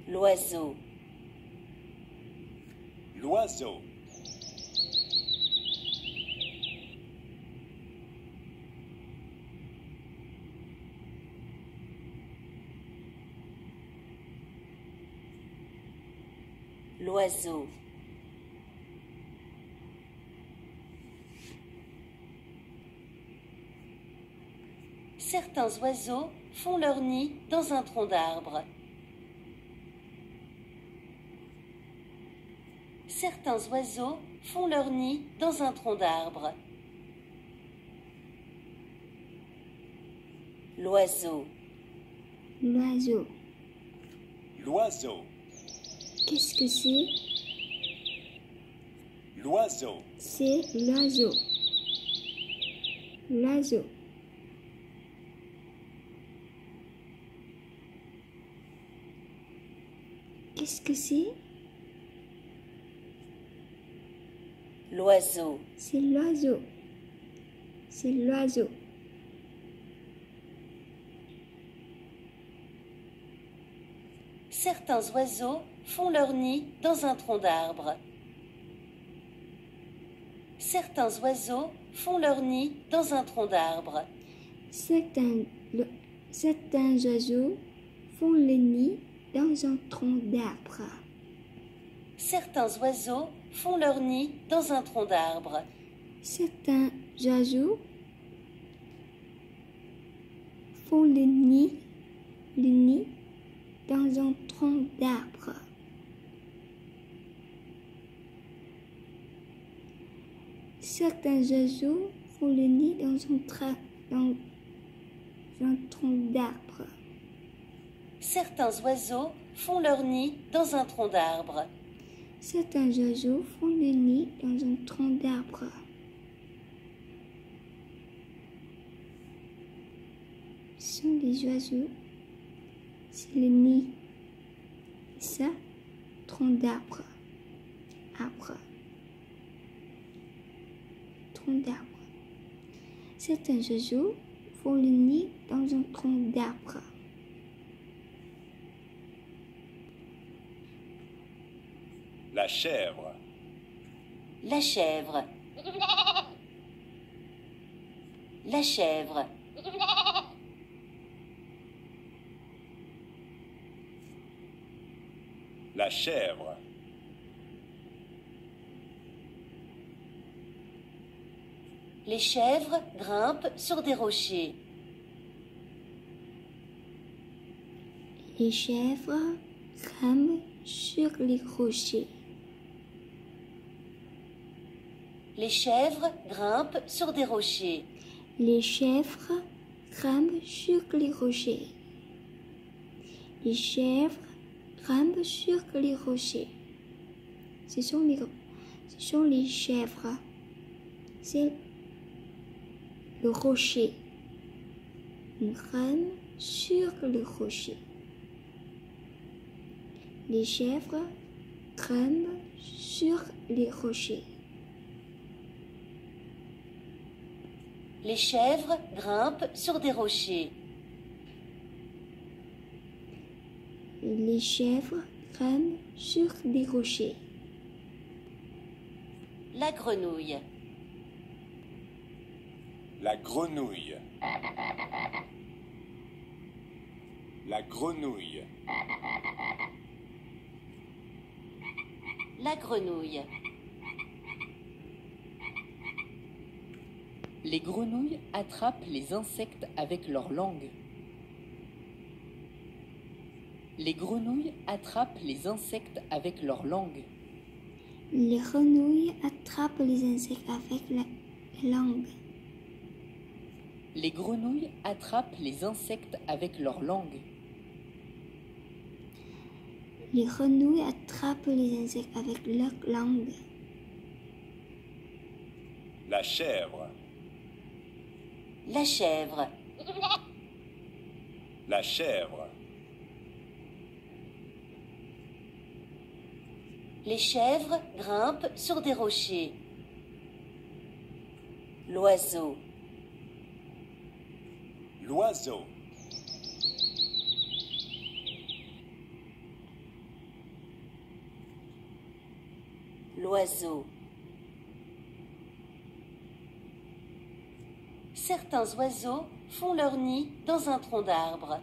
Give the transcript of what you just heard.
L'oiseau. L'oiseau. L'oiseau. Certains oiseaux font leur nid dans un tronc d'arbre. Certains oiseaux font leur nid dans un tronc d'arbre. L'oiseau. L'oiseau. L'oiseau. Qu'est-ce que c'est? L'oiseau. C'est l'oiseau. L'oiseau. Qu'est-ce que c'est? L'oiseau. C'est l'oiseau. C'est l'oiseau. Certains oiseaux font leur nid dans un tronc d'arbre. Certains oiseaux font leur nid dans un tronc d'arbre. Certains oiseaux font le nid dans un tronc d'arbre. Certains oiseaux font leur nid dans un tronc d'arbre. Certains oiseaux font le nid dans un tronc d'arbre. Certains oiseaux font le nid dans un tronc d'arbre. Certains oiseaux font leur nid dans un tronc d'arbre. Certains oiseaux font le nid dans un tronc d'arbre. Ce sont des oiseaux. C'est le nid. Et ça, tronc d'arbre. Arbre. Tronc d'arbre. Certains oiseaux font le nid dans un tronc d'arbre. La chèvre. La chèvre. La chèvre. La chèvre. Les chèvres grimpent sur des rochers. Les chèvres grimpent sur les rochers. Les chèvres grimpent sur des rochers. Les chèvres grimpent sur les rochers. Les chèvres grimpent sur les rochers. Ce sont les chèvres. C'est le rocher. Ils grimpent sur le rocher. Les chèvres grimpent sur les rochers. Les chèvres grimpent sur des rochers. Les chèvres grimpent sur des rochers. La grenouille. La grenouille. La grenouille. La grenouille. Les grenouilles attrapent les insectes avec leur langue. Les grenouilles attrapent les insectes avec leur langue. Les grenouilles attrapent les insectes avec la langue. Les grenouilles attrapent les insectes avec leur langue. Les grenouilles attrapent les insectes avec leur langue. La chèvre. La chèvre. La chèvre. Les chèvres grimpent sur des rochers. L'oiseau. L'oiseau. L'oiseau. Certains oiseaux font leur nid dans un tronc d'arbre.